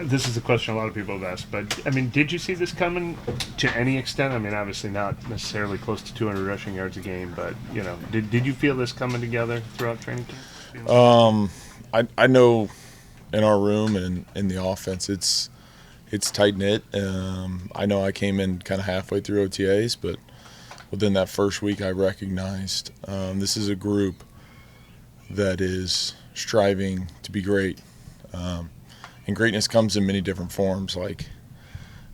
This is a question a lot of people have asked, but I mean, did you see this coming to any extent? I mean, obviously not necessarily close to 200 rushing yards a game, but did you feel this coming together throughout training camp? I know in our room and in the offense, it's tight knit. I know I came in kind of halfway through OTAs, but within that first week, I recognized this is a group that is striving to be great. And greatness comes in many different forms. Like,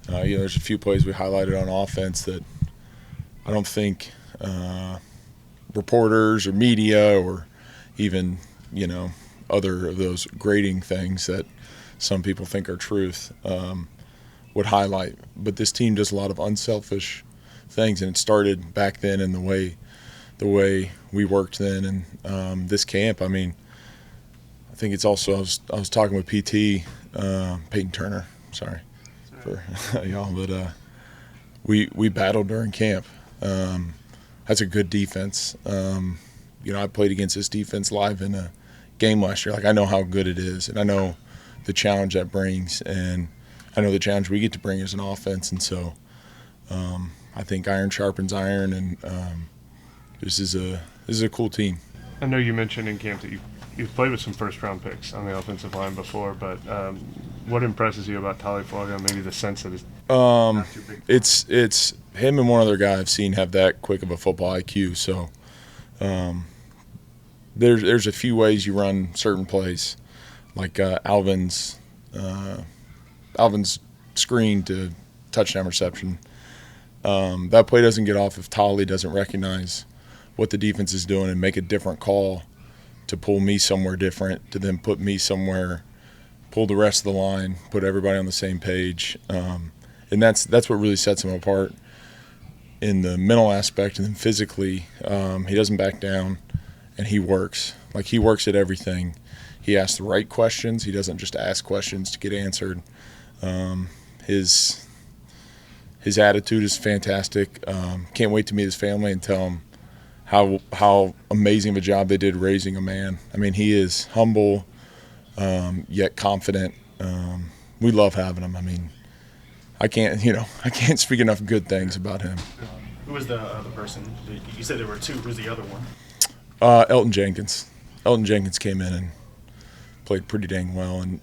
there's a few plays we highlighted on offense that I don't think reporters or media or even, other of those grading things that some people think are truth would highlight. But this team does a lot of unselfish things, and it started back then in the way we worked then. And this camp, I mean, I think it's also I was talking with PT Peyton Turner, sorry for y'all, but we battled during camp. That's a good defense. I played against this defense live in a game last year. Like, I know how good it is, and I know the challenge that brings, and I know the challenge we get to bring as an offense. And so I think iron sharpens iron, and this is a cool team. I know you mentioned in camp that you've played with some first-round picks on the offensive line before, but what impresses you about Talifuaga? Maybe the sense that it's not too big. It's him and one other guy I've seen have that quick of a football IQ. So there's a few ways you run certain plays, like Alvin's screen to touchdown reception. That play doesn't get off if Tolly doesn't recognize what the defense is doing and make a different call to pull me somewhere different, to then put me somewhere, pull the rest of the line, put everybody on the same page. And that's what really sets him apart in the mental aspect. And then physically, he doesn't back down, and he works. Like, he works at everything. He asks the right questions. He doesn't just ask questions to get answered. His attitude is fantastic. Can't wait to meet his family and tell him how amazing of a job they did raising a man. I mean, he is humble, yet confident. We love having him. I mean, I can't speak enough good things about him. Who was the other person? You said there were two. Who's the other one? Elton Jenkins. Elton Jenkins came in and played pretty dang well, and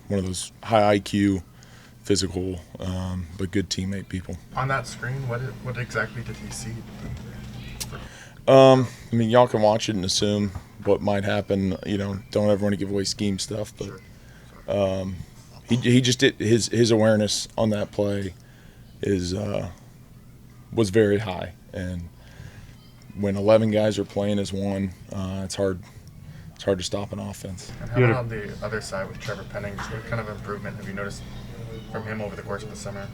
one of those high IQ, physical, but good teammate people. On that screen, what exactly did he see? I mean, y'all can watch it and assume what might happen. Don't ever want to give away scheme stuff, but he just did his awareness on that play was very high, and when 11 guys are playing as one, it's hard to stop an offense. And how about on the other side with Trevor Penning? What kind of improvement have you noticed from him over the course of the summer?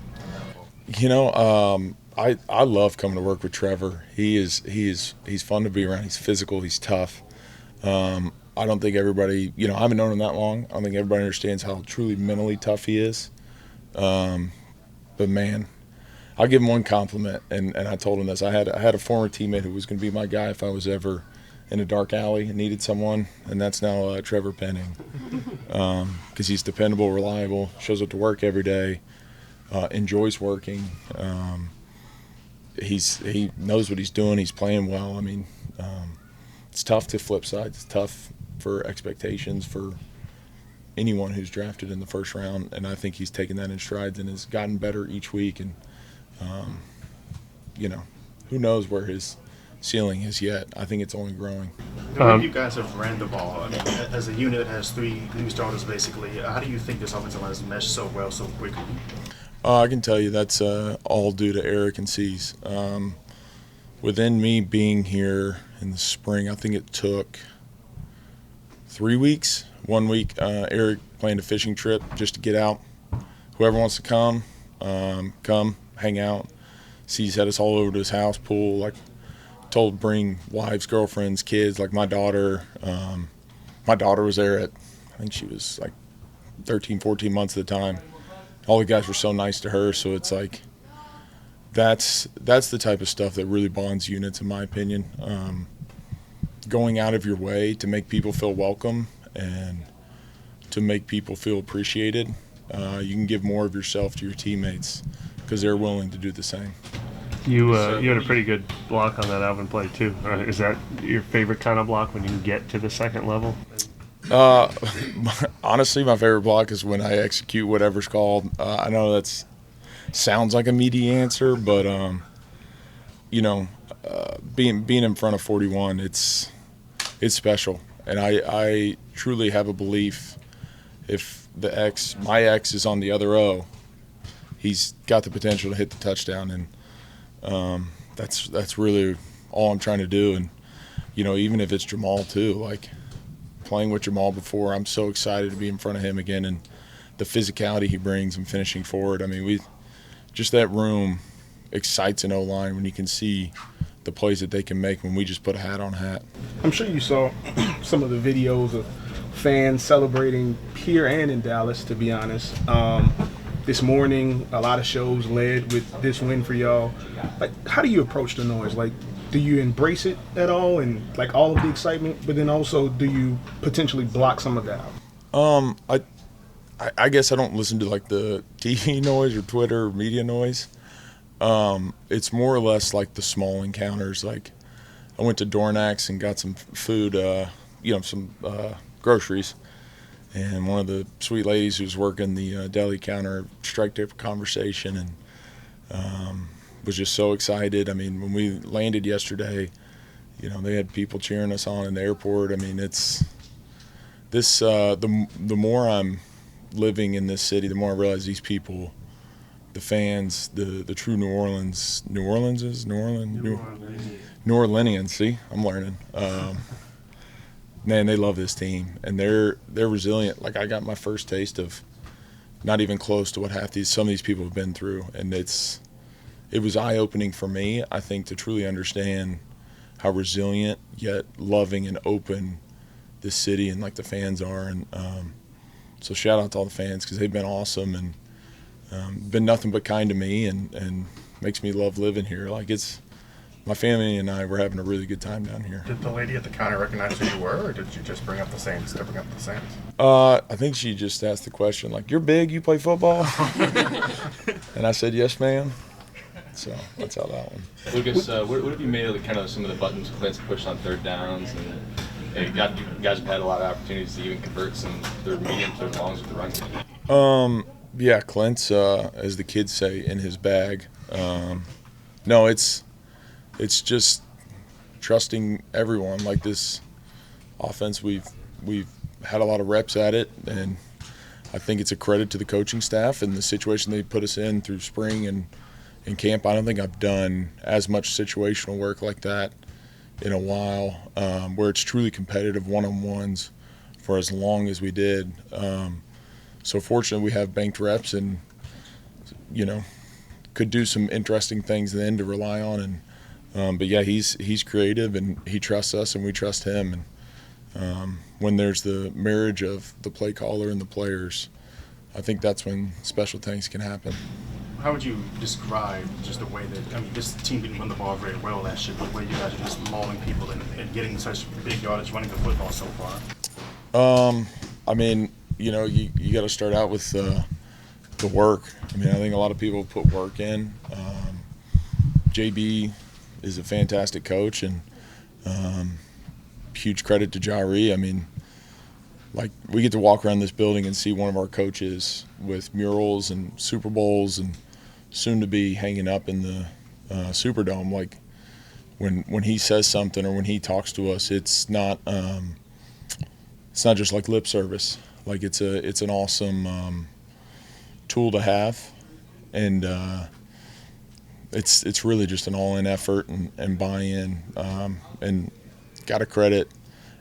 I love coming to work with Trevor. He's fun to be around. He's physical. He's tough. I don't think everybody, I haven't known him that long. I don't think everybody understands how truly mentally tough he is. But man, I'll give him one compliment, and I told him this. I had a former teammate who was going to be my guy if I was ever in a dark alley and needed someone, and that's now Trevor Penning, because he's dependable, reliable, shows up to work every day, enjoys working. He knows what he's doing. He's playing well. I mean, it's tough to flip sides. It's tough for expectations for anyone who's drafted in the first round, and I think he's taken that in strides and has gotten better each week. And who knows where his ceiling is yet. I think it's only growing. The way you guys have ran the ball, I mean, as a unit that has three new starters basically, how do you think this offensive line has meshed so well so quickly? I can tell you that's all due to Eric and C's. Within me being here in the spring, I think it took 3 weeks. 1 week, Eric planned a fishing trip just to get out. Whoever wants to come, hang out. C's had us all over to his house, pool, like told bring wives, girlfriends, kids, like my daughter. My daughter was there I think she was like 13, 14 months at the time. All the guys were so nice to her, so it's like that's the type of stuff that really bonds units, in my opinion. Going out of your way to make people feel welcome and to make people feel appreciated, you can give more of yourself to your teammates because they're willing to do the same. You had a pretty good block on that Alvin play too. Is that your favorite kind of block when you get to the second level? Honestly, my favorite block is when I execute whatever's called. I know that sounds like a meaty answer, but being in front of 41, it's special, and I truly have a belief if my X is on the other O, he's got the potential to hit the touchdown, and that's really all I'm trying to do. And even if it's Jamal too, like playing with Jamal before, I'm so excited to be in front of him again, and the physicality he brings and finishing forward. I mean, just that room excites an O-line when you can see the plays that they can make when we just put a hat on a hat. I'm sure you saw some of the videos of fans celebrating here and in Dallas, to be honest. This morning, a lot of shows led with this win for y'all. Like, how do you approach the noise? Like, do you embrace it at all and, like, all of the excitement? But then also, do you potentially block some of that out? I guess I don't listen to, like, the TV noise or Twitter or media noise. It's more or less like the small encounters. Like, I went to Dornax and got some food, some groceries. And one of the sweet ladies who was working the deli counter struck up a conversation and was just so excited. I mean, when we landed yesterday, they had people cheering us on in the airport. I mean, it's this. The more I'm living in this city, the more I realize these people, the fans, the true New Orleanians. See, I'm learning. Man, they love this team, and they're resilient. Like, I got my first taste of not even close to what some of these people have been through, and it was eye-opening for me, I think, to truly understand how resilient yet loving and open this city and, like, the fans are. And so shout out to all the fans because they've been awesome and been nothing but kind to me and makes me love living here. Like, my family and I were having a really good time down here. Did the lady at the counter recognize who you were, or did you just bring up the Saints? I think she just asked the question, like, "You're big, you play football?" And I said, "Yes, ma'am." So that's how that one. Lucas, what have you made of kind of some of the buttons Clint's pushed on third downs? And you guys have had a lot of opportunities to even convert some third medium, third longs with the run game. Yeah, Clint's, as the kids say, in his bag. No, it's just trusting everyone. Like, this offense, we've had a lot of reps at it, and I think it's a credit to the coaching staff and the situation they put us in through spring and in camp. I don't think I've done as much situational work like that in a while, where it's truly competitive one-on-ones for as long as we did. So fortunately, we have banked reps and, could do some interesting things then to rely on. And but yeah, he's creative and he trusts us and we trust him. And when there's the marriage of the play caller and the players, I think that's when special things can happen. How would you describe just the way that, this team didn't run the ball very well last year, but the way you guys are just mauling people and getting such big yardage running the football so far? You got to start out with the work. I think a lot of people put work in. JB is a fantastic coach, and huge credit to Jari. We get to walk around this building and see one of our coaches with murals and Super Bowls and soon to be hanging up in the Superdome. Like, when he says something or when he talks to us, it's not just like lip service. Like, it's an awesome tool to have, and it's really just an all-in effort and buy-in. And got to credit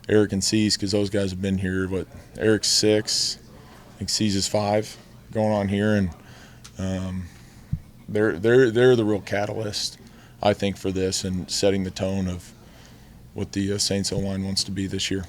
Eric and C's because those guys have been here. But Eric's 6, I think C's is 5 going on here, and they're the real catalyst, I think, for this and setting the tone of what the Saints O-line wants to be this year.